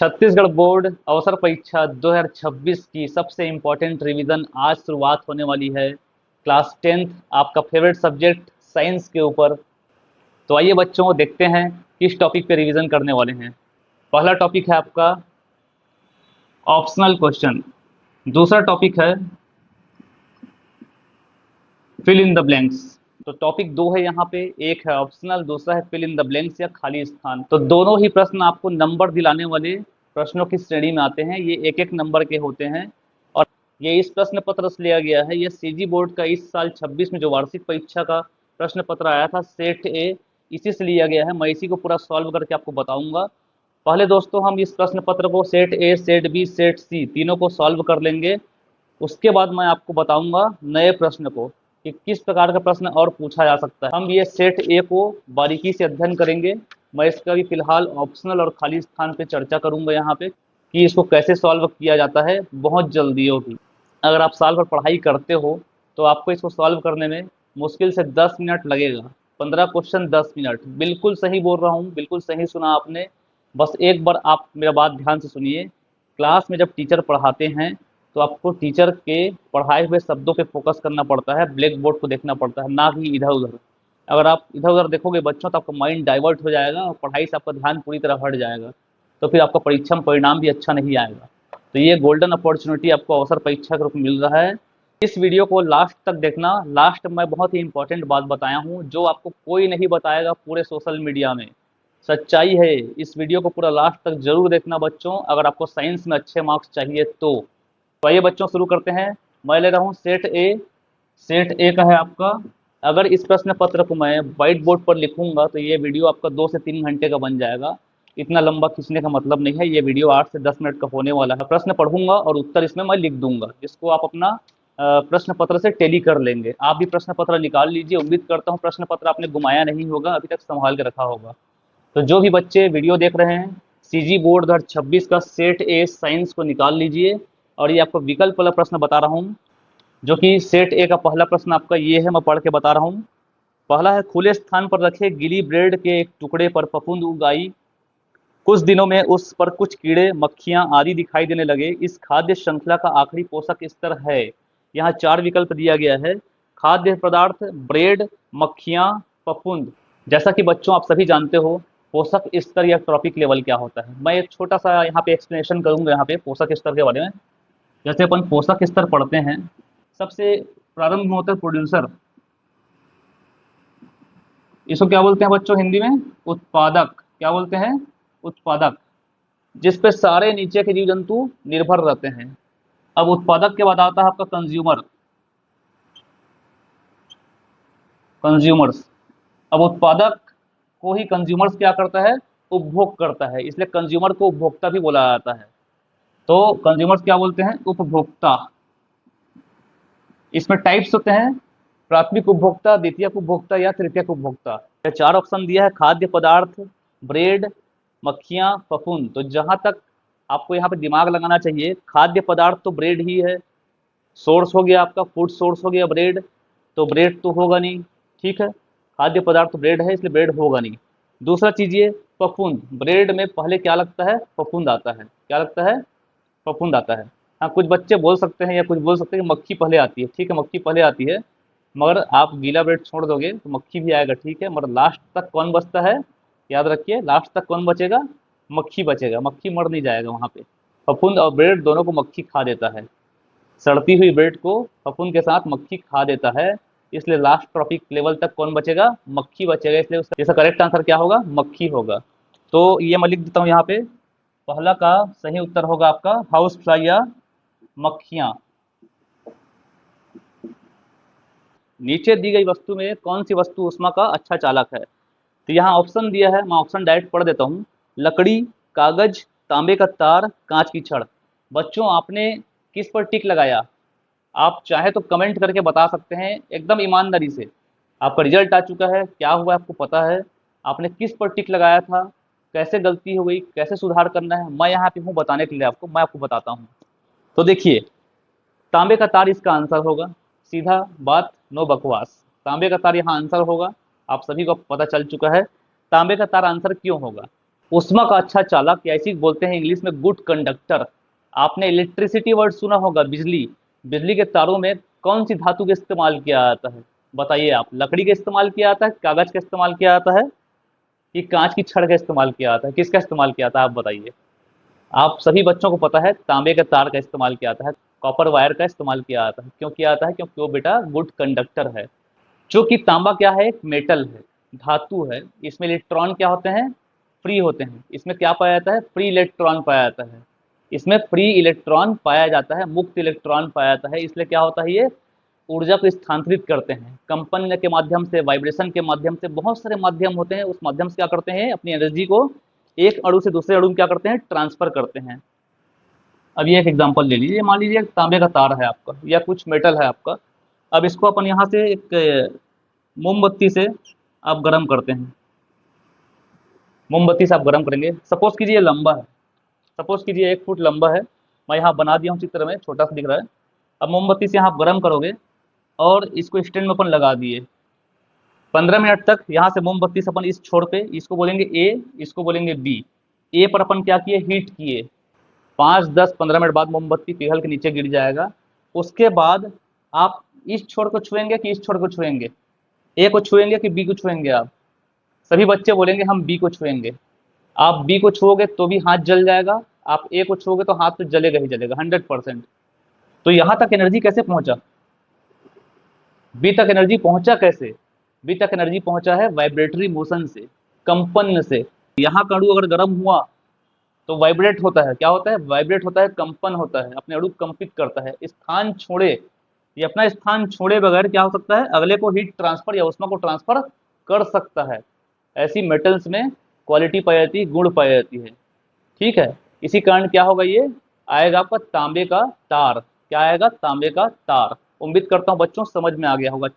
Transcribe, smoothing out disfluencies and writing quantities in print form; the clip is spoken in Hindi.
छत्तीसगढ़ बोर्ड अवसर परीक्षा 2026 की सबसे इम्पोर्टेंट रिवीजन आज शुरुआत होने वाली है। क्लास 10th आपका फेवरेट सब्जेक्ट साइंस के ऊपर। तो आइए बच्चों देखते हैं किस टॉपिक पे रिवीजन करने वाले हैं। पहला टॉपिक है आपका ऑप्शनल क्वेश्चन। दूसरा टॉपिक है फिल इन द ब्लैंक्स। तो टॉपिक दो है यहाँ पे, एक है ऑप्शनल, दूसरा है फिल इन द ब्लैंक्स या खाली स्थान। तो दोनों ही प्रश्न आपको नंबर दिलाने वाले प्रश्नों की श्रेणी में आते हैं। ये एक एक नंबर के होते हैं और ये इस प्रश्न पत्र से लिया गया है। ये सीजी बोर्ड का इस साल 26 में जो वार्षिक परीक्षा का प्रश्न पत्र आया था सेट ए, इसी से लिया गया है। मैं इसी को पूरा सॉल्व करके आपको बताऊंगा। पहले दोस्तों हम इस प्रश्न पत्र को set A, set B, set C तीनों को सॉल्व कर लेंगे। उसके बाद मैं आपको बताऊंगा नए प्रश्न को कि किस प्रकार का प्रश्न और पूछा जा सकता है। हम ये सेट ए को बारीकी से अध्ययन करेंगे। मैं इसका भी फिलहाल ऑप्शनल और खाली स्थान पे चर्चा करूंगा यहाँ पे कि इसको कैसे सॉल्व किया जाता है। बहुत जल्दी होगी। अगर आप साल भर पढ़ाई करते हो तो आपको इसको सॉल्व करने में मुश्किल से 10 मिनट लगेगा। 15 क्वेश्चन 10 मिनट। बिल्कुल सही बोल रहा हूँ, बिल्कुल सही सुना आपने। बस एक बार आप मेरा बात ध्यान से सुनिए। क्लास में जब टीचर पढ़ाते हैं तो आपको टीचर के पढ़ाए हुए शब्दों पे फोकस करना पड़ता है, ब्लैक बोर्ड को देखना पड़ता है, ना कि इधर उधर। अगर आप इधर उधर देखोगे बच्चों तो आपका माइंड डाइवर्ट हो जाएगा और पढ़ाई से आपका ध्यान पूरी तरह हट जाएगा। तो फिर आपका परीक्षा में परिणाम भी अच्छा नहीं आएगा। तो ये गोल्डन अपॉर्चुनिटी आपको अवसर परीक्षा के रूप में मिल रहा है। इस वीडियो को लास्ट तक देखना। लास्ट में बहुत ही इंपॉर्टेंट बात बताया हूँ जो आपको कोई नहीं बताएगा पूरे सोशल मीडिया में। सच्चाई है। इस वीडियो को पूरा लास्ट तक जरूर देखना बच्चों, अगर आपको साइंस में अच्छे मार्क्स चाहिए तो। आइए बच्चों शुरू करते हैं। मैं ले रहा हूँ सेट ए। सेट ए का है आपका। अगर इस प्रश्न पत्र को मैं व्हाइट बोर्ड पर लिखूंगा तो ये वीडियो आपका 2 से 3 घंटे का बन जाएगा। इतना लंबा खींचने का मतलब नहीं है। ये वीडियो 8 से 10 मिनट का होने वाला है। प्रश्न पढ़ूंगा और उत्तर इसमें मैं लिख दूंगा, जिसको आप अपना प्रश्न पत्र से टेली कर लेंगे। आप भी प्रश्न पत्र निकाल लीजिए। उम्मीद करता हूँ प्रश्न पत्र आपने घुमाया नहीं होगा, अभी तक संभाल के रखा होगा। तो जो भी बच्चे वीडियो देख रहे हैं सीजी बोर्ड 2026 का सेट ए साइंस को निकाल लीजिए। और ये आपको विकल्प वाला प्रश्न बता रहा हूँ, जो कि सेट ए का पहला प्रश्न आपका ये है। मैं पढ़ के बता रहा हूँ। पहला है, खुले स्थान पर रखे गीली ब्रेड के एक टुकड़े पर फफूंद उग आई। कुछ दिनों में उस पर कुछ कीड़े मक्खियां आदि दिखाई देने लगे। इस खाद्य श्रृंखला का आखिरी पोषक स्तर है। यहाँ 4 विकल्प दिया गया है। खाद्य पदार्थ, ब्रेड, मक्खियां, फफूंद। जैसा कि बच्चों आप सभी जानते हो पोषक स्तर या ट्रॉपिक लेवल क्या होता है। मैं एक छोटा सा यहाँ पे एक्सप्लेनेशन करूंगा यहाँ पे पोषक स्तर के बारे में। जैसे अपन पोषक स्तर पढ़ते हैं, सबसे प्रारंभ में होता है प्रोड्यूसर। इसको क्या बोलते हैं बच्चों हिंदी में? उत्पादक। क्या बोलते हैं? उत्पादक। जिस पे सारे नीचे के जीव जंतु निर्भर रहते हैं। अब उत्पादक के बाद आता है आपका कंज्यूमर। कंज्यूमर्स। अब उत्पादक को ही कंज्यूमर्स क्या करता है? उपभोग करता है, इसलिए कंज्यूमर को उपभोक्ता भी बोला जाता है। तो कंज्यूमर्स क्या बोलते हैं? उपभोक्ता। इसमें टाइप्स होते हैं, प्राथमिक उपभोक्ता, द्वितीयक उपभोक्ता या तृतीयक उपभोक्ता। ये 4 ऑप्शन दिया है, खाद्य पदार्थ, ब्रेड, मक्खियां, फफूंद। तो जहां तक आपको यहाँ पे दिमाग लगाना चाहिए, खाद्य पदार्थ तो ब्रेड ही है। सोर्स हो गया आपका, फूड सोर्स हो गया ब्रेड, तो ब्रेड तो होगा नहीं। ठीक है, खाद्य पदार्थ तो ब्रेड है इसलिए ब्रेड होगा नहीं। दूसरा चीज ये फफूंद। ब्रेड में पहले क्या लगता है? फफूंद आता है। क्या लगता है? फफूंद आता है। हाँ, कुछ बच्चे बोल सकते हैं या कुछ बोल सकते हैं कि मक्खी पहले आती है। ठीक है, मक्खी पहले आती है, मगर आप गीला ब्रेड छोड़ दोगे तो मक्खी भी आएगा। ठीक है, मगर लास्ट तक कौन बचता है? याद रखिए, लास्ट तक कौन बचेगा? मक्खी बचेगा। मक्खी मर नहीं जाएगा वहाँ पे। फफूंद और ब्रेड दोनों को मक्खी खा देता है। सड़ती हुई ब्रेड को फफूंद के साथ मक्खी खा देता है, इसलिए लास्ट ट्रॉपिक लेवल तक कौन बचेगा? मक्खी बचेगा। इसलिए इसका करेक्ट आंसर क्या होगा? मक्खी होगा। तो ये मैं लिख देता हूँ यहाँ पे। पहला का सही उत्तर होगा आपका हाउस फ्लाई या मक्खियां। नीचे दी गई वस्तु में कौन सी वस्तु ऊष्मा का अच्छा चालक है? तो यहाँ ऑप्शन दिया है, मैं ऑप्शन डायरेक्ट पढ़ देता हूँ। लकड़ी, कागज, तांबे का तार, कांच की छड़। बच्चों आपने किस पर टिक लगाया? आप चाहे तो कमेंट करके बता सकते हैं एकदम ईमानदारी से। आपका रिजल्ट आ चुका है, क्या हुआ आपको पता है। आपने किस पर टिक लगाया था, कैसे गलती हो गई, कैसे सुधार करना है, मैं यहाँ पे हूँ बताने के लिए आपको। मैं आपको बताता हूँ। तो देखिए, तांबे का तार इसका आंसर होगा। सीधा बात, नो बकवास। तांबे का तार यहाँ आंसर होगा। आप सभी को पता चल चुका है तांबे का तार आंसर क्यों होगा। ऊष्मा का अच्छा चालक, या इसी को बोलते हैं इंग्लिश में गुड कंडक्टर। आपने इलेक्ट्रिसिटी वर्ड सुना होगा, बिजली। बिजली के तारों में कौन सी धातु का इस्तेमाल किया जाता है? बताइए आप। लकड़ी का इस्तेमाल किया जाता है, कागज का इस्तेमाल किया जाता है, कि कांच की छड़ का इस्तेमाल किया जाता है? किसका इस्तेमाल किया जाता है आप बताइए। आप सभी बच्चों को पता है तांबे के तार का इस्तेमाल किया जाता है, कॉपर वायर का इस्तेमाल किया जाता है। क्यों किया जाता है? क्योंकि वो बेटा गुड कंडक्टर है। चूंकि तांबा क्या है? एक मेटल है, धातु है। इसमें इलेक्ट्रॉन क्या होते हैं? फ्री होते हैं। इसमें क्या पाया जाता है? फ्री इलेक्ट्रॉन पाया जाता है। इसमें फ्री इलेक्ट्रॉन पाया जाता है, मुक्त इलेक्ट्रॉन पाया जाता है। इसलिए क्या होता है? ये ऊर्जा को स्थानांतरित करते हैं, कंपन के माध्यम से, वाइब्रेशन के माध्यम से, बहुत सारे माध्यम होते हैं। उस माध्यम से क्या करते हैं? अपनी एनर्जी को एक अणु से दूसरे अणु में क्या करते हैं? ट्रांसफर करते हैं। अब ये एक एग्जांपल ले लीजिए, मान लीजिए तांबे का तार है आपका, या कुछ मेटल है आपका। अब इसको अपन यहाँ से एक मोमबत्ती से आप गर्म करते हैं। मोमबत्ती से आप गर्म करेंगे, सपोज कीजिए ये लंबा है, सपोज कीजिए 1 फुट लंबा है। मैं यहाँ बना दिया हूँ चित्र में, छोटा सा दिख रहा है। अब मोमबत्ती से यहाँ आप गर्म करोगे और इसको स्टैंड में अपन लगा दिए। 15 मिनट तक यहाँ से मोमबत्ती से अपन इस छोर पे, इसको बोलेंगे ए, इसको बोलेंगे बी। ए पर अपन क्या किए? हीट किए। 5, 10, 15 मिनट बाद मोमबत्ती पिघल के नीचे गिर जाएगा। उसके बाद आप इस छोर को छुएंगे कि इस छोर को छुएंगे? ए को छुएंगे कि बी को छुएंगे आप? सभी बच्चे बोलेंगे हम बी को छुएंगे। आप बी को छुओगे तो भी हाथ जल जाएगा, आप ए को छुओगे तो हाथ तो जलेगा ही जलेगा 100%। तो यहाँ तक एनर्जी कैसे पहुंचा? बी तक एनर्जी पहुंचा कैसे? बी तक एनर्जी पहुंचा है वाइब्रेटरी मोशन से, कंपन से। यहाँ का अणु अगर गर्म हुआ तो वाइब्रेट होता है। क्या होता है? वाइब्रेट होता है, कंपन होता है, अपने अणु कंपित करता है। स्थान छोड़े, ये अपना स्थान छोड़े बगैर क्या हो सकता है? अगले को हीट ट्रांसफर या उष्मा को ट्रांसफर कर सकता है। ऐसी मेटल्स में क्वालिटी पाई जाती है, गुण पाई जाती है। ठीक है, इसी कारण क्या होगा? ये आएगा आपका तांबे का तार। क्या आएगा? तांबे का तार। उम्मीद करता हूँ बच्चों समझ में आ गया होगा।